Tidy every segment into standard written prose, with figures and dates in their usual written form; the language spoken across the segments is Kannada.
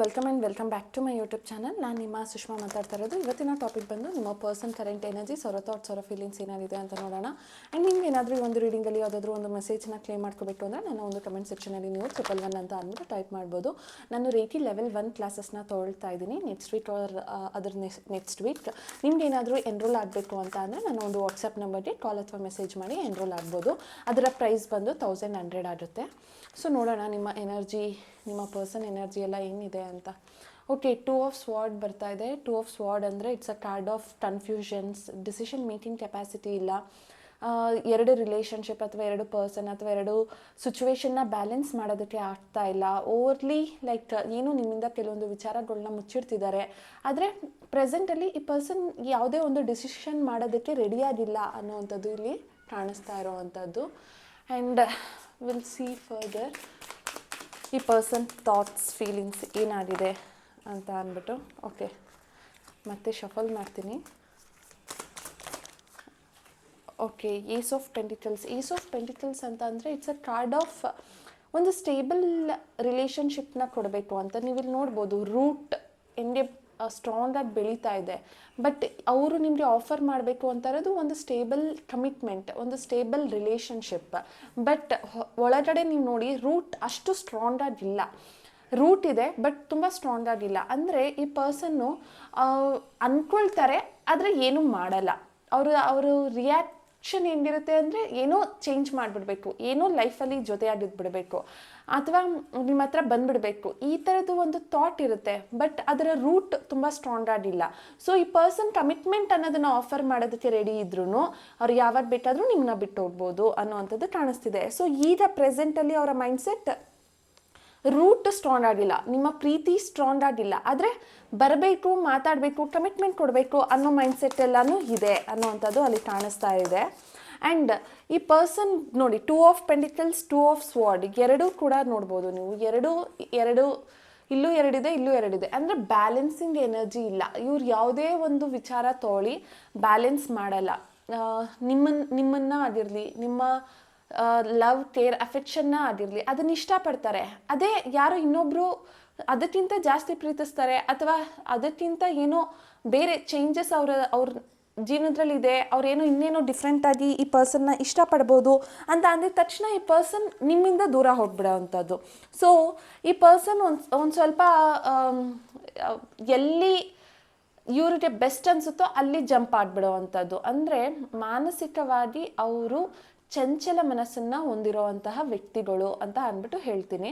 Welcome back to my YouTube channel. ನಾನು ನಿಮ್ಮ ಸುಷ್ಮಾ ಮಾತಾಡ್ತಾ ಇರೋದು. ಇವತ್ತಿನ ಟಾಪಿಕ್ ಬಂದು ನಿಮ್ಮ ಪರ್ಸನ್ ಕರೆಂಟ್ ಎನರ್ಜೀಸ್ ಅವರ ಥಾಟ್ಸ್ ಅವರ ಫೀಲಿಂಗ್ಸ್ ಏನಾಗಿದೆ ಅಂತ ನೋಡೋಣ. ಆ್ಯಂಡ್ ನಿಮ್ಗೆ ಏನಾದರೂ ಒಂದು ರೀಡಿಂಗಲ್ಲಿ ಯಾವುದಾದ್ರೂ ಒಂದು ಮೆಸೇಜ್ನ ಕ್ಲೇಮ್ ಮಾಡ್ಕೋಬೇಕು ಅಂದರೆ ನನ್ನ ಒಂದು ಕಮೆಂಟ್ ಸೆಕ್ಷನಲ್ಲಿ ನೀವು 111 ಅಂತ ಅಂದ್ಬಿಟ್ಟು ಟೈಪ್ ಮಾಡ್ಬೋದು. ನಾನು ರೇಟಿ ಲೆವೆಲ್ 1 ಕ್ಲಾಸಸ್ನ ತೊಗೊಳ್ತಾ ಇದ್ದೀನಿ. ನೆಕ್ಸ್ಟ್ ವೀಕ್ ಅದರ ನೆಕ್ಸ್ಟ್ ವೀಕ್ ನಿಮ್ಗೆ ಏನಾದರೂ ಎನ್ರೋಲ್ ಆಗಬೇಕು ಅಂತ ಅಂದರೆ ನಾನು ಒಂದು ವಾಟ್ಸಪ್ ನಂಬರ್ಗೆ ಕಾಲ್ ಅಥವಾ ಮೆಸೇಜ್ ಮಾಡಿ ಎನ್ರೋಲ್ ಆಗ್ಬೋದು. ಅದರ ಪ್ರೈಸ್ ಬಂದು 1100 ಆಗುತ್ತೆ. ಸೊ ನೋಡೋಣ ನಿಮ್ಮ ಎನರ್ಜಿ, ನಿಮ್ಮ ಪರ್ಸನ್ ಎನರ್ಜಿ ಎಲ್ಲ ಏನಿದೆ ಅಂತ. ಓಕೆ, 2 ಆಫ್ ಸ್ವಾರ್ಡ್ ಬರ್ತಾ ಇದೆ. 2 ಆಫ್ ಸ್ವಾರ್ಡ್ ಅಂದರೆ it's a card of confusions. Decision making capacity ಇಲ್ಲ. ಎರಡು ರಿಲೇಷನ್ಶಿಪ್ ಅಥವಾ ಎರಡು ಪರ್ಸನ್ ಅಥವಾ ಎರಡು ಸಿಚುವೇಶನ್ನ ಬ್ಯಾಲೆನ್ಸ್ ಮಾಡೋದಕ್ಕೆ ಆಗ್ತಾ ಇಲ್ಲ. ಓವರ್ಲಿ ಲೈಕ್ ಏನು ನಿಮ್ಮಿಂದ ಕೆಲವೊಂದು ವಿಚಾರಗಳನ್ನ ಮುಚ್ಚಿಡ್ತಿದ್ದಾರೆ. ಆದರೆ ಪ್ರೆಸೆಂಟಲ್ಲಿ ಈ ಪರ್ಸನ್ ಯಾವುದೇ ಒಂದು ಡಿಸಿಷನ್ ಮಾಡೋದಕ್ಕೆ ರೆಡಿಯಾಗಿಲ್ಲ ಅನ್ನೋವಂಥದ್ದು ಇಲ್ಲಿ ಕಾಣಿಸ್ತಾ ಇರೋವಂಥದ್ದು. ಆ್ಯಂಡ್ ವಿಲ್ ಸಿ ಫರ್ದರ್ ಈ ಪರ್ಸನ್ ಥಾಟ್ಸ್ ಫೀಲಿಂಗ್ಸ್ ಏನಾಗಿದೆ ಅಂತ ಅಂದ್ಬಿಟ್ಟು. ಓಕೆ, ಮತ್ತೆ ಶಫಲ್ ಮಾಡ್ತೀನಿ. Okay, ace of pentacles. Ace of pentacles ಅಂತ ಅಂದರೆ ಇಟ್ಸ್ ಅ ಕಾರ್ಡ್ ಆಫ್ ಒಂದು ಸ್ಟೇಬಲ್ ರಿಲೇಷನ್ಶಿಪ್ನ ಕೊಡಬೇಕು ಅಂತ. ನೀವಿಲ್ಲಿ ನೋಡ್ಬೋದು, ರೂಟ್ ಹೆಂಗೆ ಸ್ಟ್ರಾಂಗಾಗಿ ಬೆಳೀತಾ ಇದೆ. ಬಟ್ ಅವರು ನಿಮಗೆ ಆಫರ್ ಮಾಡಬೇಕು ಅಂತ ಇರೋದು ಒಂದು ಸ್ಟೇಬಲ್ ಕಮಿಟ್ಮೆಂಟ್, ಒಂದು ಸ್ಟೇಬಲ್ ರಿಲೇಷನ್ಶಿಪ್. ಬಟ್ ಒಳಗಡೆ ನೀವು ನೋಡಿ, ರೂಟ್ ಅಷ್ಟು ಸ್ಟ್ರಾಂಗ್ ಆಗಿಲ್ಲ. ರೂಟ್ ಇದೆ ಬಟ್ ತುಂಬ ಸ್ಟ್ರಾಂಗ್ ಆಗಿಲ್ಲ. ಅಂದರೆ ಈ ಪರ್ಸನ್ನು ಅಂದ್ಕೊಳ್ತಾರೆ ಆದರೆ ಏನೂ ಮಾಡಲ್ಲ. ಅವರು ರಿಯಾಕ್ಷನ್ ಹೆಂಗಿರುತ್ತೆ ಅಂದರೆ ಏನೋ ಚೇಂಜ್ ಮಾಡಿಬಿಡ್ಬೇಕು, ಏನೋ ಲೈಫಲ್ಲಿ ಜೊತೆಯಾಗಿದ್ಬಿಡಬೇಕು ಅಥವಾ ನಿಮ್ಮ ಹತ್ರ ಬಂದುಬಿಡಬೇಕು, ಈ ಥರದ್ದು ಒಂದು ಥಾಟ್ ಇರುತ್ತೆ. ಬಟ್ ಅದರ ರೂಟ್ ತುಂಬ ಸ್ಟ್ರಾಂಗ್ ಆಗಿಲ್ಲ. ಸೊ ಈ ಪರ್ಸನ್ ಕಮಿಟ್ಮೆಂಟ್ ಅನ್ನೋದನ್ನು ಆಫರ್ ಮಾಡೋದಕ್ಕೆ ರೆಡಿ ಇದ್ರೂ ಅವ್ರು ಯಾವಾಗ ಬೇಕಾದರೂ ನಿಮ್ಮನ್ನ ಬಿಟ್ಟು ಹೋಗ್ಬೋದು ಅನ್ನೋವಂಥದ್ದು ಕಾಣಿಸ್ತಿದೆ. ಸೊ ಈಗ ಪ್ರೆಸೆಂಟಲ್ಲಿ ಅವರ ಮೈಂಡ್ಸೆಟ್ ರೂಟ್ ಸ್ಟ್ರಾಂಗ್ ಆಗಿಲ್ಲ, ನಿಮ್ಮ ಪ್ರೀತಿ ಸ್ಟ್ರಾಂಗ್ ಆಗಿಲ್ಲ, ಆದರೆ ಬರಬೇಕು, ಮಾತಾಡಬೇಕು, ಕಮಿಟ್ಮೆಂಟ್ ಕೊಡಬೇಕು ಅನ್ನೋ ಮೈಂಡ್ಸೆಟ್ ಎಲ್ಲನೂ ಇದೆ ಅನ್ನೋವಂಥದ್ದು ಅಲ್ಲಿ ಕಾಣಿಸ್ತಾ ಇದೆ. ಆ್ಯಂಡ್ ಈ ಪರ್ಸನ್ ನೋಡಿ, 2 ಆಫ್ ಪೆಂಟಿಕಲ್ಸ್, 2 ಆಫ್ ಸ್ವಾರ್ಡ್ ಎರಡೂ ಕೂಡ ನೋಡ್ಬೋದು ನೀವು. ಎರಡು ಇಲ್ಲೂ ಎರಡಿದೆ, ಇಲ್ಲೂ ಎರಡಿದೆ. ಅಂದರೆ ಬ್ಯಾಲೆನ್ಸಿಂಗ್ ಎನರ್ಜಿ ಇಲ್ಲ. ಇವ್ರು ಯಾವುದೇ ಒಂದು ವಿಚಾರ ತೊಗೊಳ್ಳಿ ಬ್ಯಾಲೆನ್ಸ್ ಮಾಡಲ್ಲ. ನಿಮ್ಮನ್ನು ಆಗಿರಲಿ, ನಿಮ್ಮ ಲವ್, ಕೇರ್, ಅಫೆಕ್ಷನ್ನ ಆಗಿರಲಿ, ಅದನ್ನ ಇಷ್ಟಪಡ್ತಾರೆ. ಅದೇ ಯಾರೋ ಇನ್ನೊಬ್ಬರು ಅದಕ್ಕಿಂತ ಜಾಸ್ತಿ ಪ್ರೀತಿಸ್ತಾರೆ ಅಥವಾ ಅದಕ್ಕಿಂತ ಏನೋ ಬೇರೆ ಚೇಂಜಸ್ ಅವ್ರ ಜೀವನದಲ್ಲಿ ಇದೆ, ಅವ್ರೇನೋ ಇನ್ನೇನೋ ಡಿಫ್ರೆಂಟಾಗಿ ಈ ಪರ್ಸನ್ನ ಇಷ್ಟಪಡ್ಬೋದು ಅಂತ ಅಂದಿದ ತಕ್ಷಣ ಈ ಪರ್ಸನ್ ನಿಮ್ಮಿಂದ ದೂರ ಹೋಗ್ಬಿಡೋ ಅಂಥದ್ದು. ಸೊ ಈ ಪರ್ಸನ್ ಒಂದು ಸ್ವಲ್ಪ ಎಲ್ಲಿ ಇವ್ರಿಗೆ ಬೆಸ್ಟ್ ಅನಿಸುತ್ತೋ ಅಲ್ಲಿ ಜಂಪ್ ಆಗಿಬಿಡೋ ಅಂಥದ್ದು. ಅಂದರೆ ಮಾನಸಿಕವಾಗಿ ಅವರು ಚಂಚಲ ಮನಸ್ಸನ್ನು ಹೊಂದಿರೋವಂತಹ ವ್ಯಕ್ತಿಗಳು ಅಂತ ಅಂದ್ಬಿಟ್ಟು ಹೇಳ್ತೀನಿ.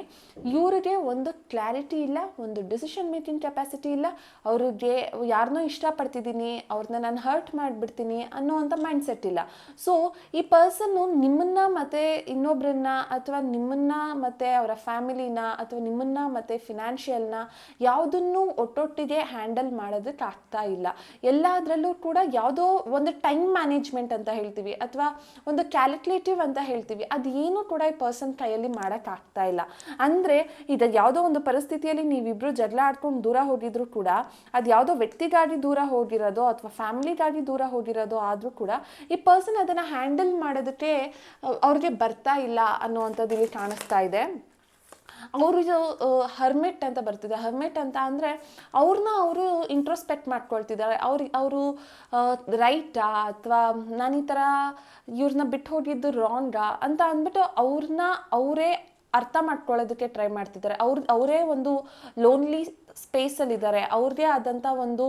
ಇವ್ರಿಗೆ ಒಂದು ಕ್ಲಾರಿಟಿ ಇಲ್ಲ, ಒಂದು ಡಿಸಿಷನ್ ಮೇಕಿಂಗ್ ಕೆಪಾಸಿಟಿ ಇಲ್ಲ. ಅವ್ರಿಗೆ ಯಾರನ್ನೋ ಇಷ್ಟಪಡ್ತಿದ್ದೀನಿ, ಅವ್ರನ್ನ ನಾನು ಹರ್ಟ್ ಮಾಡಿಬಿಡ್ತೀನಿ ಅನ್ನೋವಂಥ ಮೈಂಡ್ಸೆಟ್ ಇಲ್ಲ. ಸೊ ಈ ಪರ್ಸನ್ನು ನಿಮ್ಮನ್ನು ಮತ್ತು ಇನ್ನೊಬ್ಬರನ್ನ ಅಥವಾ ನಿಮ್ಮನ್ನು ಮತ್ತು ಅವರ ಫ್ಯಾಮಿಲಿನ ಅಥವಾ ನಿಮ್ಮನ್ನು ಮತ್ತು ಫಿನಾನ್ಷಿಯಲ್ನ ಯಾವುದನ್ನು ಒಟ್ಟೊಟ್ಟಿಗೆ ಹ್ಯಾಂಡಲ್ ಮಾಡೋದಕ್ಕೆ ಆಗ್ತಾ ಇಲ್ಲ. ಎಲ್ಲದರಲ್ಲೂ ಕೂಡ ಯಾವುದೋ ಒಂದು ಟೈಮ್ ಮ್ಯಾನೇಜ್ಮೆಂಟ್ ಅಂತ ಹೇಳ್ತೀವಿ ಅಥವಾ ಒಂದು ಕ್ಯಾಲ್ಕುಲೇಟಿವ್ ಅಂತ ಹೇಳ್ತೀವಿ, ಅದೇನು ಕೂಡ ಈ ಪರ್ಸನ್ ಕೈಯಲ್ಲಿ ಮಾಡೋಕ್ಕಾಗ್ತಾ ಇಲ್ಲ. ಅಂದರೆ ಇದು ಯಾವುದೋ ಒಂದು ಪರಿಸ್ಥಿತಿಯಲ್ಲಿ ನೀವಿಬ್ಬರು ಜಗಳ ಆಡ್ಕೊಂಡು ದೂರ ಹೋಗಿದ್ರು ಕೂಡ, ಅದು ಯಾವುದೋ ವ್ಯಕ್ತಿಗಾಗಿ ದೂರ ಹೋಗಿರೋದೋ ಅಥವಾ ಫ್ಯಾಮಿಲಿಗಾಗಿ ದೂರ ಹೋಗಿರೋದೋ ಆದರೂ ಕೂಡ ಈ ಪರ್ಸನ್ ಅದನ್ನು ಹ್ಯಾಂಡಲ್ ಮಾಡೋದಕ್ಕೆ ಅವ್ರಿಗೆ ಬರ್ತಾ ಇಲ್ಲ ಅನ್ನೋವಂಥದ್ದು ಇಲ್ಲಿ ಕಾಣಿಸ್ತಾ ಇದೆ. ಅವ್ರಿಗೆ ಹರ್ಮೆಟ್ ಅಂತ ಬರ್ತಿದೆ. ಹರ್ಮೆಟ್ ಅಂತ ಅಂದರೆ ಅವ್ರನ್ನ ಅವರು ಇಂಟ್ರೋಸ್ಪೆಕ್ಟ್ ಮಾಡ್ಕೊಳ್ತಿದ್ದಾರೆ. ಅವರು ರೈಟಾ ಅಥವಾ ನಾನು ಈ ಥರ ಇವ್ರನ್ನ ಬಿಟ್ಟು ಹೋಗಿದ್ದು ರಾಂಗಾ ಅಂತ ಅಂದ್ಬಿಟ್ಟು ಅವ್ರನ್ನ ಅವರೇ ಅರ್ಥ ಮಾಡ್ಕೊಳ್ಳೋದಕ್ಕೆ ಟ್ರೈ ಮಾಡ್ತಿದ್ದಾರೆ. ಅವರೇ ಒಂದು ಲೋನ್ಲಿ ಸ್ಪೇಸಲ್ಲಿದ್ದಾರೆ, ಅವ್ರದ್ದೇ ಆದಂಥ ಒಂದು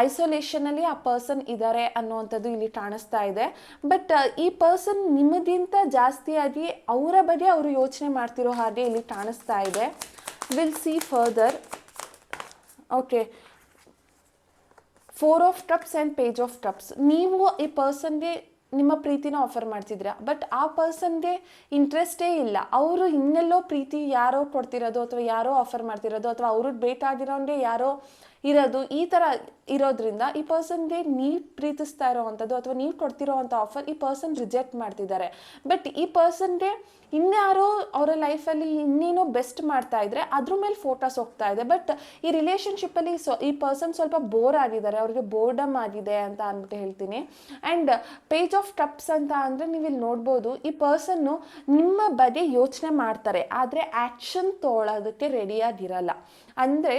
ಐಸೋಲೇಷನಲ್ಲಿ ಆ ಪರ್ಸನ್ ಇದ್ದಾರೆ ಅನ್ನೋವಂಥದ್ದು ಇಲ್ಲಿ ಕಾಣಿಸ್ತಾ ಇದೆ. ಬಟ್ ಈ ಪರ್ಸನ್ ನಿಮಗಿಂತ ಜಾಸ್ತಿಯಾಗಿ ಅವರ ಬಗ್ಗೆ ಅವರು ಯೋಚನೆ ಮಾಡ್ತಿರೋ ಹಾಗೆ ಇಲ್ಲಿ ಕಾಣಿಸ್ತಾ ಇದೆ. Will see further. Okay, 4 of cups and page of cups. ನೀವು ಈ ಪರ್ಸನ್ಗೆ ನಿಮ್ಮ ಪ್ರೀತಿನ ಆಫರ್ ಮಾಡ್ತಿದ್ದೀರಾ, ಬಟ್ ಆ ಪರ್ಸನ್ಗೆ ಇಂಟ್ರೆಸ್ಟೇ ಇಲ್ಲ. ಅವರು ಇನ್ನೆಲ್ಲೋ ಪ್ರೀತಿ ಯಾರೋ ಕೊಡ್ತಿರೋದು ಅಥವಾ ಯಾರೋ ಆಫರ್ ಮಾಡ್ತಿರೋದು ಅಥವಾ ಅವ್ರಿಗೆ ಬೇಕಾಗಿರೋಂಗೆ ಯಾರೋ ಇರೋದು, ಈ ಥರ ಇರೋದ್ರಿಂದ ಈ ಪರ್ಸನ್ಗೆ ನೀವು ಪ್ರೀತಿಸ್ತಾ ಇರೋವಂಥದ್ದು ಅಥವಾ ನೀವು ಕೊಡ್ತಿರೋ ಅಂಥ ಆಫರ್ ಈ ಪರ್ಸನ್ ರಿಜೆಕ್ಟ್ ಮಾಡ್ತಿದ್ದಾರೆ. ಬಟ್ ಈ ಪರ್ಸನ್ಗೆ ಇನ್ಯಾರೋ ಅವರ ಲೈಫಲ್ಲಿ ಇನ್ನೇನೋ ಬೆಸ್ಟ್ ಮಾಡ್ತಾ ಇದ್ರೆ ಅದ್ರ ಮೇಲೆ ಫೋಕಸ್ ಹೋಗ್ತಾ ಇದೆ. ಬಟ್ ಈ ರಿಲೇಷನ್ಶಿಪ್ಪಲ್ಲಿ ಈ ಪರ್ಸನ್ ಸ್ವಲ್ಪ ಬೋರ್ ಆಗಿದ್ದಾರೆ, ಅವ್ರಿಗೆ ಬೋರ್ಡಮ್ ಆಗಿದೆ ಅಂತ ಅಂದ್ಬಿಟ್ಟು ಹೇಳ್ತೀನಿ. And page of of cups ಅಂತ ಅಂದರೆ ನೀವು ಇಲ್ಲಿ ನೋಡ್ಬೋದು, ಈ ಪರ್ಸನ್ನು ನಿಮ್ಮ ಬಗ್ಗೆ ಯೋಚನೆ ಮಾಡ್ತಾರೆ, ಆದರೆ ಆ್ಯಕ್ಷನ್ ತೊಗೊಳೋದಕ್ಕೆ ರೆಡಿಯಾಗಿರಲ್ಲ. ಅಂದರೆ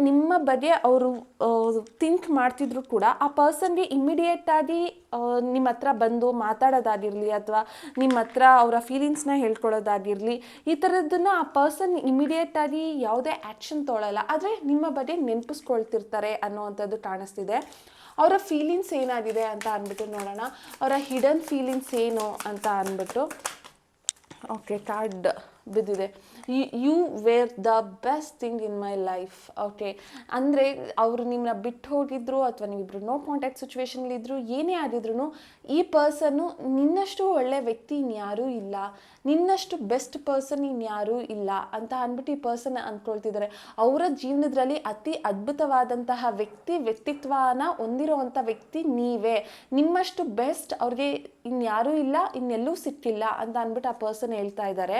ನಿಮ್ಮ ಬಗ್ಗೆ ಅವರು ಥಿಂಕ್ ಮಾಡ್ತಿದ್ರು ಕೂಡ ಆ ಪರ್ಸನ್ಗೆ ಇಮಿಡಿಯೇಟಾಗಿ ನಿಮ್ಮ ಹತ್ರ ಬಂದು ಮಾತಾಡೋದಾಗಿರಲಿ ಅಥವಾ ನಿಮ್ಮ ಹತ್ರ ಅವರ ಫೀಲಿಂಗ್ಸ್ನ ಹೇಳ್ಕೊಳ್ಳೋದಾಗಿರಲಿ, ಈ ಥರದ್ದನ್ನು ಆ ಪರ್ಸನ್ ಇಮಿಡಿಯೇಟಾಗಿ ಯಾವುದೇ ಆ್ಯಕ್ಷನ್ ತೊಗೊಳ್ಳಲ್ಲ, ಆದರೆ ನಿಮ್ಮ ಬಗ್ಗೆ ನೆನಪಿಸ್ಕೊಳ್ತಿರ್ತಾರೆ ಅನ್ನೋವಂಥದ್ದು ಕಾಣಿಸ್ತಿದೆ. ಅವರ ಫೀಲಿಂಗ್ಸ್ ಏನಾಗಿದೆ ಅಂತ ಅಂದ್ಬಿಟ್ಟು ನೋಡೋಣ, ಅವರ ಹಿಡನ್ ಫೀಲಿಂಗ್ಸ್ ಏನು ಅಂತ ಅಂದ್ಬಿಟ್ಟು. ಓಕೆ, ಕಾರ್ಡ್ ಬಿದ್ದಿದೆ. You were the best thing in my life. Okay, ಅಂದರೆ ಅವರು ನಿಮ್ಮನ್ನ ಬಿಟ್ಟು ಹೋಗಿದ್ರು ಅಥವಾ ನೀವಿಬ್ರು ನೋ ಕಾಂಟ್ಯಾಕ್ಟ್ ಸಿಚುವೇಶನ್ಲಿದ್ರು, ಏನೇ ಆಗಿದ್ರು ಈ ಪರ್ಸನ್ನು ನಿನ್ನಷ್ಟು ಒಳ್ಳೆ ವ್ಯಕ್ತಿ ಇನ್ಯಾರೂ ಇಲ್ಲ, ನಿನ್ನಷ್ಟು ಬೆಸ್ಟ್ ಪರ್ಸನ್ ಇನ್ಯಾರೂ ಇಲ್ಲ ಅಂತ ಅಂದ್ಬಿಟ್ಟು ಈ ಪರ್ಸನ್ ಅಂದ್ಕೊಳ್ತಿದ್ದಾರೆ. ಅವರ ಜೀವನದಲ್ಲಿ ಅತಿ ಅದ್ಭುತವಾದಂತಹ ವ್ಯಕ್ತಿತ್ವನ ಹೊಂದಿರುವಂಥ ವ್ಯಕ್ತಿ ನೀವೇ. ನಿಮ್ಮಷ್ಟು ಬೆಸ್ಟ್ ಅವ್ರಿಗೆ ಇನ್ಯಾರೂ ಇಲ್ಲ, ಇನ್ನೆಲ್ಲೂ ಸಿಕ್ಕಿಲ್ಲ ಅಂತ ಅಂದ್ಬಿಟ್ಟು ಆ ಪರ್ಸನ್ ಹೇಳ್ತಾ ಇದ್ದಾರೆ.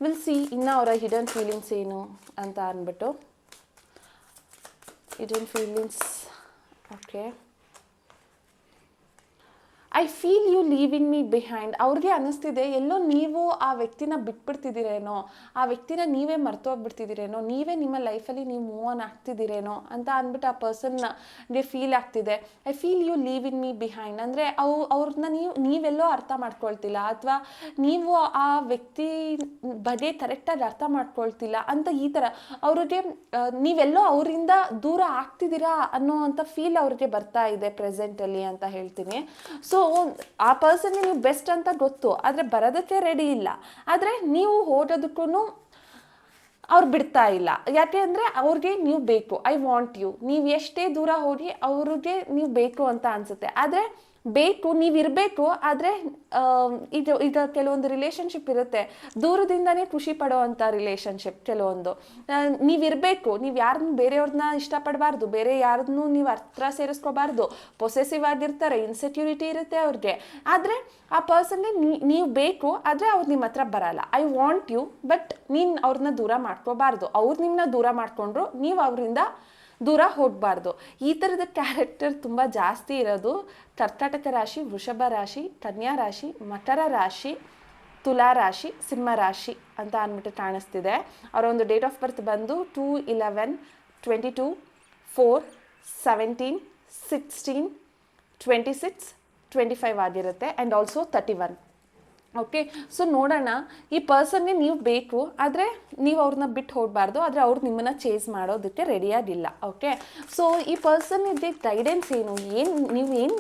ವಿಲ್ ಸಿ ಇನ್ನು ಅವರ ಹಿಡನ್ ಫೀಲಿಂಗ್ಸ್ ಏನು ಅಂತ ಅಂದ್ಬಿಟ್ಟು. Hidden feelings. Okay, I feel you leaving me behind. ಅವ್ರಿಗೆ ಅನ್ನಿಸ್ತಿದೆ ಎಲ್ಲೋ ನೀವು ಆ ವ್ಯಕ್ತಿನ ಬಿಟ್ಬಿಡ್ತಿದ್ದೀರೇನೋ, ಆ ವ್ಯಕ್ತಿನ ನೀವೇ ಮರ್ತೋಗ್ಬಿಡ್ತಿದ್ದೀರೇನೋ, ನೀವೇ ನಿಮ್ಮ ಲೈಫಲ್ಲಿ ನೀವು ಮೂವ್ ಆನ್ ಆಗ್ತಿದ್ದೀರೇನೋ ಅಂತ ಅಂದ್ಬಿಟ್ಟು ಆ ಪರ್ಸನ್ಗೆ ಫೀಲ್ ಆಗ್ತಿದೆ. I feel you leaving me behind ಅಂದರೆ ಅವ್ರನ್ನ ನೀವೆಲ್ಲೋ ಅರ್ಥ ಮಾಡ್ಕೊಳ್ತಿಲ್ಲ ಅಥವಾ ನೀವು ಆ ವ್ಯಕ್ತಿ ಬಗ್ಗೆ ಕರೆಕ್ಟಾಗಿ ಅರ್ಥ ಮಾಡ್ಕೊಳ್ತಿಲ್ಲ ಅಂತ ಈ ಥರ ಅವ್ರಿಗೆ ನೀವೆಲ್ಲೋ ಅವರಿಂದ ದೂರ ಆಗ್ತಿದ್ದೀರಾ ಅನ್ನೋ ಅಂಥ ಫೀಲ್ ಅವ್ರಿಗೆ ಬರ್ತಾ ಇದೆ ಪ್ರೆಸೆಂಟಲ್ಲಿ ಅಂತ ಹೇಳ್ತೀನಿ. ಸೊ ಆ ಪರ್ಸನ್ಗೆ ನೀವು ಬೆಸ್ಟ್ ಅಂತ ಗೊತ್ತು, ಆದರೆ ಬರೋದಕ್ಕೆ ರೆಡಿ ಇಲ್ಲ, ಆದರೆ ನೀವು ಹೋಗೋದಕ್ಕೂ ಅವ್ರು ಬಿಡ್ತಾ ಇಲ್ಲ. ಯಾಕೆ ಅಂದರೆ ಅವ್ರಿಗೆ ನೀವು ಬೇಕು, ಐ ವಾಂಟ್ ಯು. ನೀವು ಎಷ್ಟೇ ದೂರ ಹೋಗಿ ಅವ್ರಿಗೆ ನೀವು ಬೇಕು ಅಂತ ಅನಿಸುತ್ತೆ, ಆದರೆ ಬೇಕು, ನೀವಿರಬೇಕು, ಆದರೆ ಈಗ ಕೆಲವೊಂದು ರಿಲೇಷನ್ಶಿಪ್ ಇರುತ್ತೆ ದೂರದಿಂದನೇ ಖುಷಿ ಪಡೋವಂಥ ರಿಲೇಷನ್ಶಿಪ್. ಕೆಲವೊಂದು ನೀವಿರಬೇಕು, ನೀವು ಯಾರನ್ನು ಬೇರೆಯವ್ರನ್ನ ಇಷ್ಟಪಡಬಾರ್ದು, ಬೇರೆ ಯಾರನ್ನೂ ನೀವು ಹತ್ರ ಸೇರಿಸ್ಕೋಬಾರ್ದು, ಪೊಸೆಸಿವ್ ಆಗಿರ್ತಾರೆ, ಇನ್ಸೆಕ್ಯೂರಿಟಿ ಇರುತ್ತೆ ಅವ್ರಿಗೆ, ಆದರೆ ಆ ಪರ್ಸನ್ಗೆ ನೀವು ಬೇಕು, ಆದರೆ ಅವ್ರು ನಿಮ್ಮ ಹತ್ರ ಬರಲ್ಲ. ಐ ವಾಂಟ್ ಯು, ಬಟ್ ನೀನು ಅವ್ರನ್ನ ದೂರ ಮಾಡ್ಕೋಬಾರ್ದು, ಅವ್ರು ನಿಮ್ಮನ್ನ ದೂರ ಮಾಡಿಕೊಂಡ್ರು ನೀವು ಅವರಿಂದ ದೂರ ಹೋಗಬಾರ್ದು. ಈ ಥರದ ಕ್ಯಾರೆಕ್ಟರ್ ತುಂಬ ಜಾಸ್ತಿ ಇರೋದು ಕರ್ಕಾಟಕ ರಾಶಿ, ವೃಷಭ ರಾಶಿ, ಕನ್ಯಾ ರಾಶಿ, ಮಕರ ರಾಶಿ, ತುಲಾ ರಾಶಿ, ಸಿಂಹ ರಾಶಿ ಅಂತ ಅಂದ್ಬಿಟ್ಟು ಕಾಣಿಸ್ತಿದೆ. ಅವರ ಒಂದು ಡೇಟ್ ಆಫ್ ಬರ್ತ್ ಬಂದು 2/11/22, 4, 17, 16, 26, 25 ಆಗಿರುತ್ತೆ ಆ್ಯಂಡ್ ಆಲ್ಸೋ 31. ಓಕೆ, ಸೊ ನೋಡೋಣ, ಈ ಪರ್ಸನ್ಗೆ ನೀವು ಬೇಕು, ಆದರೆ ನೀವು ಅವ್ರನ್ನ ಬಿಟ್ಟು ಹೋಗಬಾರ್ದು, ಆದರೆ ಅವ್ರು ನಿಮ್ಮನ್ನು ಚೇಸ್ ಮಾಡೋದಕ್ಕೆ ರೆಡಿಯಾಗಿಲ್ಲ. ಓಕೆ, ಸೊ ಈ ಪರ್ಸನ್ಗೆ ಗೈಡೆನ್ಸ್ ಏನು ನೀವು ಏನು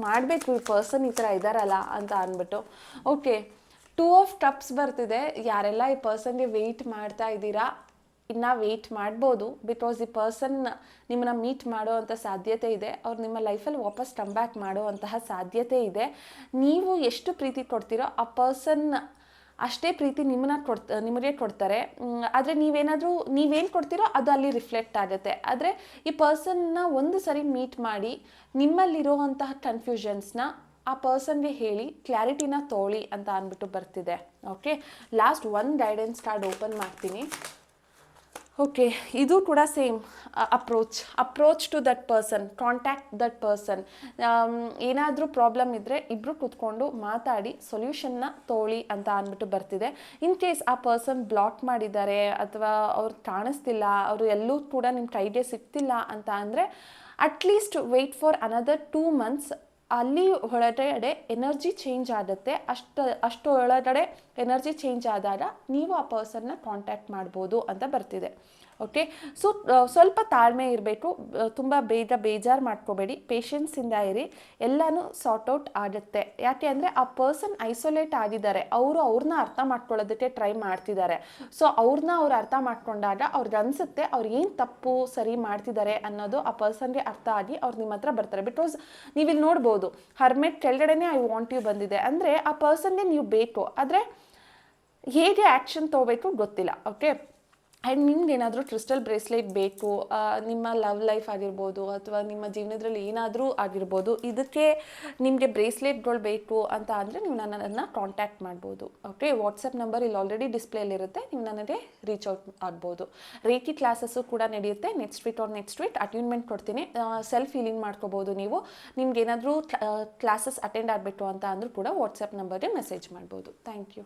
ಮಾಡಬೇಕು, ಈ ಪರ್ಸನ್ ಈ ಥರ ಇದ್ದಾರಲ್ಲ ಅಂತ ಅಂದ್ಬಿಟ್ಟು. ಓಕೆ, 2 ಆಫ್ ಕಪ್ಸ್ ಬರ್ತಿದೆ. ಯಾರೆಲ್ಲ ಈ ಪರ್ಸನ್ಗೆ ವೆಯ್ಟ್ ಮಾಡ್ತಾ ಇದ್ದೀರಾ, ಇನ್ನು ವೆಯ್ಟ್ ಮಾಡ್ಬೋದು, ಬಿಕಾಸ್ ಈ ಪರ್ಸನ್ ನಿಮ್ಮನ್ನ ಮೀಟ್ ಮಾಡುವಂಥ ಸಾಧ್ಯತೆ ಇದೆ. ಅವ್ರು ನಿಮ್ಮ ಲೈಫಲ್ಲಿ ವಾಪಸ್ ಕಮ್ ಬ್ಯಾಕ್ ಮಾಡುವಂತಹ ಸಾಧ್ಯತೆ ಇದೆ. ನೀವು ಎಷ್ಟು ಪ್ರೀತಿ ಕೊಡ್ತೀರೋ ಆ ಪರ್ಸನ್ ಅಷ್ಟೇ ಪ್ರೀತಿ ನಿಮಗೆ ಕೊಡ್ತಾರೆ. ಆದರೆ ನೀವೇನು ಕೊಡ್ತೀರೋ ಅದು ಅಲ್ಲಿ ರಿಫ್ಲೆಕ್ಟ್ ಆಗುತ್ತೆ. ಆದರೆ ಈ ಪರ್ಸನ್ನ ಒಂದು ಸರಿ ಮೀಟ್ ಮಾಡಿ ನಿಮ್ಮಲ್ಲಿರುವಂತಹ ಕನ್ಫ್ಯೂಷನ್ಸ್ನ ಆ ಪರ್ಸನ್ಗೆ ಹೇಳಿ ಕ್ಲಾರಿಟಿನ ತೋಳಿ ಅಂತ ಅಂದ್ಬಿಟ್ಟು ಬರ್ತಿದೆ. ಓಕೆ, ಲಾಸ್ಟ್ ಒಂದು ಗೈಡೆನ್ಸ್ ಕಾರ್ಡ್ ಓಪನ್ ಮಾಡ್ತೀನಿ. ಓಕೆ, ಇದು ಕೂಡ same approach to that person, contact that person. ಏನಾದರೂ ಪ್ರಾಬ್ಲಮ್ ಇದ್ದರೆ ಇಬ್ಬರು ಕೂತ್ಕೊಂಡು ಮಾತಾಡಿ ಸೊಲ್ಯೂಷನ್ನ ತೋಳಿ ಅಂತ ಅಂದ್ಬಿಟ್ಟು ಬರ್ತಿದೆ. ಇನ್ ಕೇಸ್ ಆ ಪರ್ಸನ್ ಬ್ಲಾಕ್ ಮಾಡಿದ್ದಾರೆ ಅಥವಾ ಅವ್ರು ಕಾಣಿಸ್ತಿಲ್ಲ, ಅವರು ಎಲ್ಲೂ ಕೂಡ ನಿಮ್ಮ ಕೈಗೆ ಸಿಗ್ತಿಲ್ಲ ಅಂತ ಅಂದರೆ at least wait for another 2 months. ಅಲ್ಲಿ ಒಳಗಡೆ ಎನರ್ಜಿ ಚೇಂಜ್ ಆಗುತ್ತೆ. ಅಷ್ಟು ಒಳಗಡೆ ಎನರ್ಜಿ ಚೇಂಜ್ ಆದಾಗ ನೀವು ಆ ಪರ್ಸನ್ನ ಕಾಂಟ್ಯಾಕ್ಟ್ ಮಾಡ್ಬೋದು ಅಂತ ಬರ್ತಿದೆ. ಓಕೆ, ಸೊ ಸ್ವಲ್ಪ ತಾಳ್ಮೆ ಇರಬೇಕು, ತುಂಬ ಬೇಜಾರು ಮಾಡ್ಕೋಬೇಡಿ, ಪೇಷನ್ಸಿಂದ ಇರಿ, ಎಲ್ಲನೂ ಸಾರ್ಟ್ ಔಟ್ ಆಗುತ್ತೆ. ಯಾಕೆ ಅಂದರೆ ಆ ಪರ್ಸನ್ ಐಸೋಲೇಟ್ ಆಗಿದ್ದಾರೆ, ಅವ್ರನ್ನ ಅರ್ಥ ಮಾಡ್ಕೊಳ್ಳೋದಕ್ಕೆ ಟ್ರೈ ಮಾಡ್ತಿದ್ದಾರೆ. ಸೊ ಅವ್ರು ಅರ್ಥ ಮಾಡ್ಕೊಂಡಾಗ ಅವ್ರಿಗೆ ಅನಿಸುತ್ತೆ ಅವ್ರು ಏನು ತಪ್ಪು ಸರಿ ಮಾಡ್ತಿದ್ದಾರೆ ಅನ್ನೋದು ಆ ಪರ್ಸನ್ಗೆ ಅರ್ಥ ಆಗಿ ಅವ್ರು ನಿಮ್ಮ ಹತ್ರ ಬರ್ತಾರೆ. ಬಿಕಾಸ್ ನೀವಿಲ್ಲಿ ನೋಡ್ಬೋದು ಹರ್ಮೆಟ್ ಕೆಳಗಡೆನೇ ಐ ವಾಂಟ್ ಯು ಬಂದಿದೆ, ಅಂದರೆ ಆ ಪರ್ಸನ್ಗೆ ನೀವು ಬೇಕು, ಆದರೆ ಹೇಗೆ ಆ್ಯಕ್ಷನ್ ತೊಗೋಬೇಕು ಗೊತ್ತಿಲ್ಲ. ಓಕೆ, ಆ್ಯಂಡ್ ನಿಮ್ಗೆ ಏನಾದರೂ ಕ್ರಿಸ್ಟಲ್ ಬ್ರೇಸ್ಲೆಟ್ ಬೇಕು, ನಿಮ್ಮ ಲವ್ ಲೈಫ್ ಆಗಿರ್ಬೋದು ಅಥವಾ ನಿಮ್ಮ ಜೀವನದಲ್ಲಿ ಏನಾದರೂ ಆಗಿರ್ಬೋದು, ಇದಕ್ಕೆ ನಿಮಗೆ ಬ್ರೇಸ್ಲೆಟ್ಗಳು ಬೇಕು ಅಂತ ಅಂದರೆ ನೀವು ನನ್ನನ್ನು ಕಾಂಟ್ಯಾಕ್ಟ್ ಮಾಡ್ಬೋದು. ಓಕೆ, ವಾಟ್ಸಪ್ ನಂಬರ್ ಇಲ್ಲಿ ಆಲ್ರೆಡಿ ಡಿಸ್ಪ್ಲೇಲಿರುತ್ತೆ, ನೀವು ನನಗೆ ರೀಚ್ ಔಟ್ ಆಗ್ಬೋದು. ರೇಕಿ ಕ್ಲಾಸಸ್ಸು ಕೂಡ ನಡೆಯುತ್ತೆ. ನೆಕ್ಸ್ಟ್ ವೀಕ್ ಅಟ್ಯೂನ್ಮೆಂಟ್ ಕೊಡ್ತೀನಿ, ಸೆಲ್ಫ್ ಹೀಲಿಂಗ್ ಮಾಡ್ಕೋಬೋದು. ನೀವು ನಿಮ್ಗೆ ಏನಾದರೂ ಕ್ಲಾಸಸ್ ಅಟೆಂಡ್ ಆಗಬೇಕು ಅಂತ ಅಂದರೂ ಕೂಡ ವಾಟ್ಸಪ್ ನಂಬರ್ಗೆ ಮೆಸೇಜ್ ಮಾಡ್ಬೋದು. Thank you.